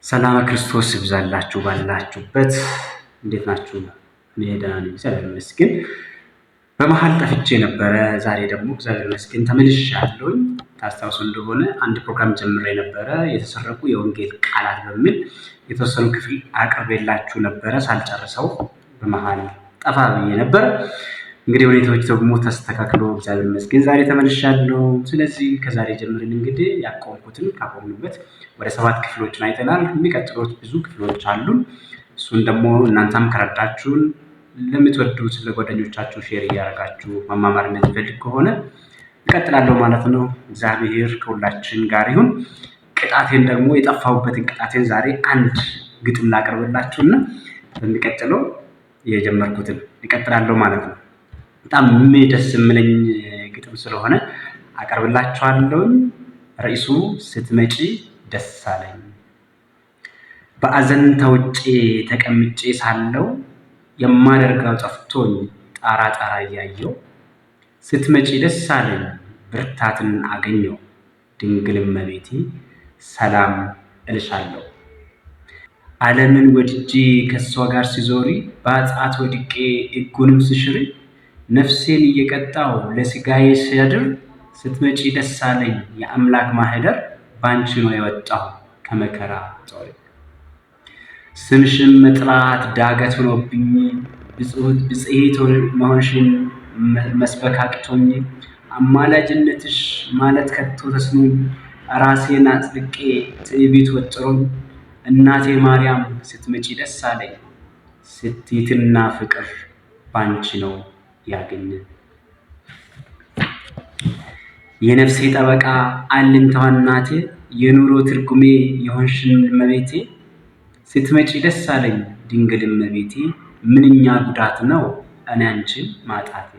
ሰላም ክርስቶስ ይብዛላችሁ ባላችሁበት። እንዴት ናችሁ? እኔ ደህና ነኝ፣ እግዚአብሔር ይመስገን። በመሀል ጠፍቼ ነበረ። ዛሬ ደግሞ እግዚአብሔር ይመስገን ተመልሻለሁኝ። ታስታውሱ እንደሆነ አንድ ፕሮግራም ጀምሬ ነበረ፣ የተሰረቁ የወንጌል ቃላት በሚል የተወሰኑ ክፍል አቅርቤላችሁ ነበረ። ሳልጨርሰው በመሀል ጠፋ ብዬ ነበር። እንግዲህ ሁኔታዎች ደግሞ ተስተካክሎ እግዚአብሔር ይመስገን ዛሬ ተመልሻለሁ። ስለዚህ ከዛሬ ጀምረን እንግዲህ ያቆምኩትን ካቆምንበት ወደ 7 ክፍሎችን አይተናል። የሚቀጥሉት ብዙ ክፍሎች አሉ። እሱን ደግሞ እናንተም ከረዳችሁን ለምትወዱት ለጓደኞቻችሁ ሼር እያደረጋችሁ መማማር የምትፈልጉ ከሆነ እቀጥላለሁ ማለት ነው። እግዚአብሔር ከሁላችን ጋር ይሁን። ቅጣቴን ደግሞ የጠፋሁበትን ቅጣቴን ዛሬ አንድ ግጥም ላቀርብላችሁና በሚቀጥለው የጀመርኩትን እቀጥላለሁ ማለት ነው። በጣም ደስ የሚለኝ ግጥም ስለሆነ አቀርብላችኋለሁ። ርዕሱ ስትመጪ ደስ አለኝ። በአዘን ተውጬ ተቀምጬ ሳለው የማደርገው ጠፍቶኝ ጣራ ጣራ እያየው ስትመጪ ደስ አለኝ ብርታትን አገኘው ድንግል እመቤቴ ሰላም እልሻለሁ። ዓለምን ወድጄ ከሷ ጋር ሲዞሪ በአጽአት ወድቄ ሕጉንም ስሽሪ ነፍሴን እየቀጣው ለስጋዬ ሲያድር ስትመጪ ደስ አለኝ የአምላክ ማህደር ባንቺ ነው የወጣው ከመከራ ጦር። ስምሽን መጥራት ዳገት ሆኖብኝ ብጽሕት መሆንሽን መስበክ አቅቶኝ አማላጅነትሽ ማለት ከቶ ተስኖኝ ራሴን አጽድቄ ትዕቢት ወጥሮኝ እናቴ ማርያም ስትመጪ ደስ አለኝ ስትይትና ፍቅር ባንቺ ነው ያገኘን። የነፍሴ ጠበቃ አለኝታዋ እናቴ የኑሮ ትርጉሜ የሆንሽን እመቤቴ ስትመጪ ደስ አለኝ ድንግል እመቤቴ ምንኛ ጉዳት ነው እኔ አንቺን ማጣቴ።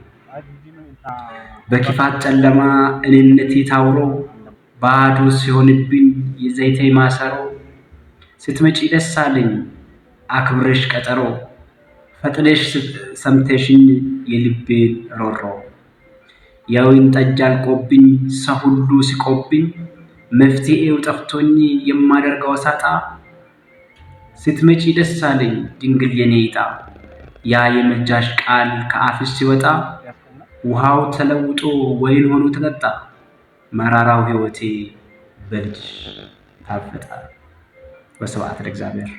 በክፋት ጨለማ እኔነቴ ታውሮ ባዶ ሲሆንብኝ የዘይቴ ማሰሮ ስትመጪ ደስ አለኝ አክብረሽ ቀጠሮ ፈጥነሽ ሰምተሽኝ የልቤን ሮሮ። የወይን ጠጅ አልቆብኝ ሰው ሁሉ ሲቆብኝ መፍትሄው ጠፍቶኝ የማደርገው ሳጣ ስትመጪ ደስ አለኝ ድንግል የኔ ዕጣ። ያ የምልጃሽ ቃል ከአፍሽ ሲወጣ ውሃው ተለውጦ ወይን ሆኖ ተጠጣ። መራራው ሕይወቴ በልጅሽ ታፈጠ። ወስብሐት ለእግዚአብሔር።